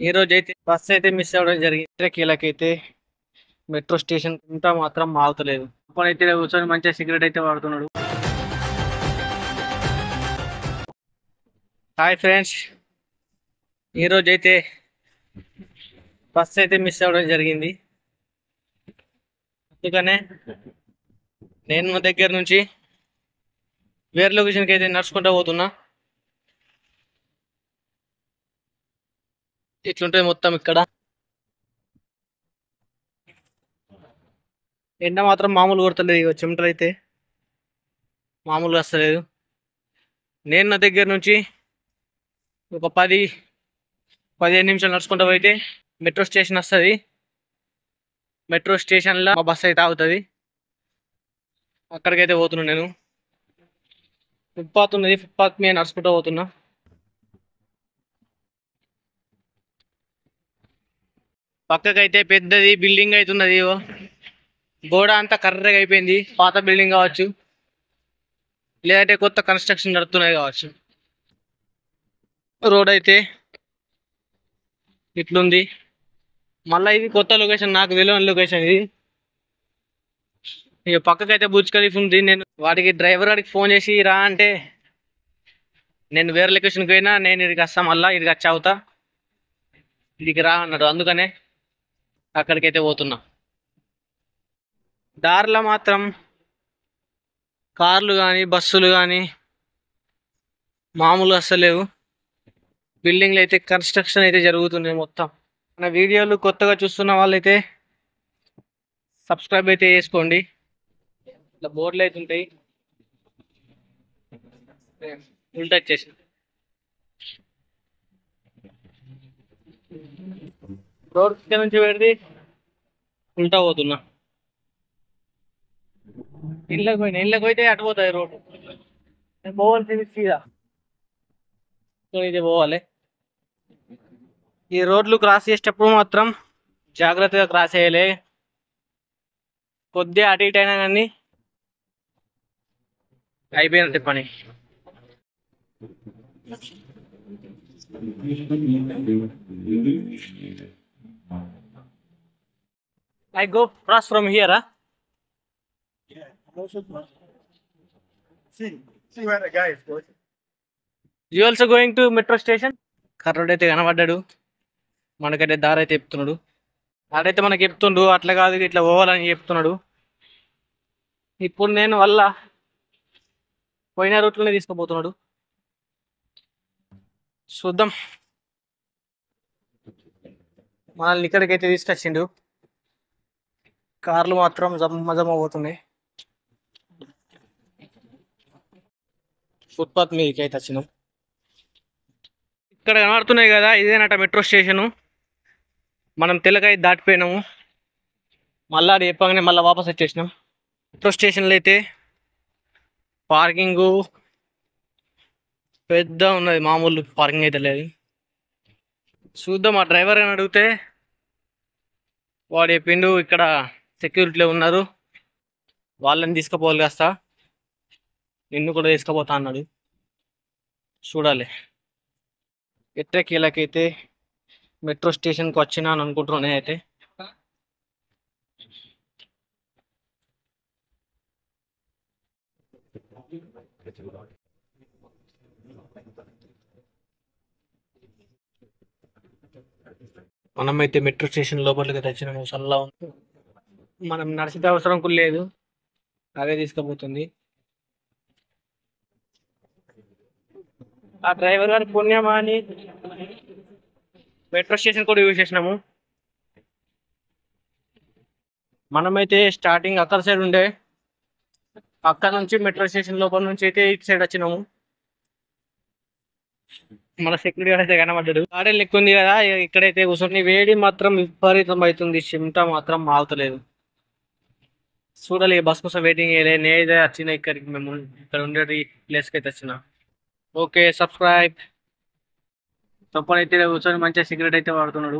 ఈ రోజు అయితే బస్ అయితే మిస్ అవ్వడం జరిగింది. కీలకైతే మెట్రో స్టేషన్ ఇంకా మాత్రం ఆగుతలేదు. అప్పుడైతే కూర్చొని మంచిగా సిగరెట్ అయితే వాడుతున్నాడు. హాయ్ ఫ్రెండ్స్, ఈ రోజు అయితే బస్ అయితే మిస్ అవ్వడం జరిగింది. అందుకనే నేను మా దగ్గర నుంచి వేరే లొకేషన్కి అయితే నడుచుకుంటూ పోతున్నా. ఇట్లుంటుంది మొత్తం ఇక్కడ. ఎండ మాత్రం మామూలు కొడతలేదు. ఇక చెమటలు అయితే మామూలుగా వస్తలేదు. నేను నా దగ్గర నుంచి ఒక 10-15 నిమిషాలు నడుచుకుంటూ పోయితే మెట్రో స్టేషన్ వస్తుంది. మెట్రో స్టేషన్లో మా బస్సు అయితే ఆగుతుంది. అక్కడికైతే పోతున్నాను నేను. ఫుట్పాత్ ఉన్నది, ఫుట్పాత్ మీద నడుచుకుంటూ పోతున్నా. పక్కకైతే పెద్దది బిల్డింగ్ అవుతున్నది. గోడ అంతా కర్రగా అయిపోయింది. పాత బిల్డింగ్ కావచ్చు, లేదంటే కొత్త కన్స్ట్రక్షన్ నడుస్తున్నాయి కావచ్చు. రోడ్ అయితే ఇట్లుంది. మళ్ళీ ఇది కొత్త లొకేషన్, నాకు తెలియని లొకేషన్ ఇది. ఇక పక్కకైతే బుర్జ్ ఖలీఫ్ ఉంది. నేను వాడికి డ్రైవర్ గారికి ఫోన్ చేసి రా అంటే నేను వేరే లొకేషన్కి పోయినా, నేను ఇక్కడికి వస్తా, మళ్ళీ ఇక్కడికి వచ్చి అవుతా, ఇదికి రా అన్నాడు. అందుకనే అక్కడికైతే పోతున్నా. దారిలో మాత్రం కార్లు కానీ బస్సులు కానీ మామూలుగా వస్తలేవు. బిల్డింగ్లు అయితే కన్స్ట్రక్షన్ అయితే జరుగుతుంది మొత్తం. మన వీడియోలు కొత్తగా చూస్తున్న వాళ్ళైతే సబ్స్క్రైబ్ అయితే చేసుకోండి. ఇట్లా బోర్డులు అయితే ఉంటాయి. ఉల్టా వచ్చేసి రోడ్ నుంచి పెడితే ఉల్టా పోతున్నా. ఇళ్ళకి పోయితే అటు పోతుంది రోడ్డు. నేను పోవాల్సింది సీదా ఇది పోవాలి. ఈ రోడ్లు క్రాస్ చేసేటప్పుడు మాత్రం జాగ్రత్తగా క్రాస్ చేయాలి. కొద్దిగా అటు ఇటు అయినా కానీ అయిపోయినట్టు పని. I go cross from here, huh? See where the guy is going. You also going to metro station? కర్రోడు అయితే కనబడ్డాడు. మనకైతే దారి అయితే చెప్తున్నాడు. అడైతే మనకి చెప్తుండు అట్లా కాదు ఇట్లా పోవాలని చెప్తున్నాడు. ఇప్పుడు నేను వల్ల పోయిన రూట్లోనే తీసుకుపోతున్నాడు. చూద్దాం. మనల్ని ఇక్కడికైతే తీసుకొచ్చిండు. కార్లు మాత్రం జమ్మ పోతున్నాయి. ఫుట్పాత్ మీదకి అయితే వచ్చినాం. ఇక్కడ కనబడుతున్నాయి కదా, ఇదేనట మెట్రో స్టేషను. మనం తెలకై దాటిపోయినాము. మళ్ళీ అది చెప్పగానే మళ్ళీ వాపస్ వచ్చేసినాం. మెట్రో స్టేషన్లో అయితే పార్కింగు పెద్ద ఉన్నది, మామూలు పార్కింగ్ అయితే లేదు. చూద్దాం. ఆ డ్రైవర్ అని అడిగితే వాడు చెప్పిండు ఇక్కడ సెక్యూరిటీలో ఉన్నారు, వాళ్ళని తీసుకుపోవాలి కాస్త, నిన్ను కూడా తీసుకుపోతా అన్నాడు. చూడాలి. ఎట్టకేలకైతే మెట్రో స్టేషన్కి వచ్చినా అని అనుకుంటున్నాను అయితే. మనమైతే మెట్రో స్టేషన్ లోపలికి తెచ్చినాము. చల్లగా ఉంది. మనం నడిచే అవసరం కూడా లేదు, అదే తీసుకుపోతుంది. ఆ డ్రైవర్ గారి పుణ్యమా అని మెట్రో స్టేషన్ కూడా యూజ్ చేసినాము. మనమైతే స్టార్టింగ్ అక్కడ సైడ్ ఉండే, అక్కడ నుంచి మెట్రో స్టేషన్ లోపల నుంచి అయితే ఇటు సైడ్ వచ్చినాము. మన సెక్యూరిటీ గార్డ్ అయితే కనబడ్డాడు. గార్డెన్ లెక్క ఉంది కదా, ఇక్కడైతే కూర్చొని వేడి మాత్రం విపరీతం అవుతుంది. చెమట మాత్రం ఆగుతలేదు. చూడాలి. బస్ కోసం వెయిటింగ్ చేయలే. నేనైతే వచ్చిన ఇక్కడికి, మేము ఇక్కడ ఉండే ప్లేస్కి అయితే వచ్చిన. Okay, subscribe. తప్పనైతే కూర్చొని మంచిగా సిగరెట్ అయితే వాడుతున్నాడు.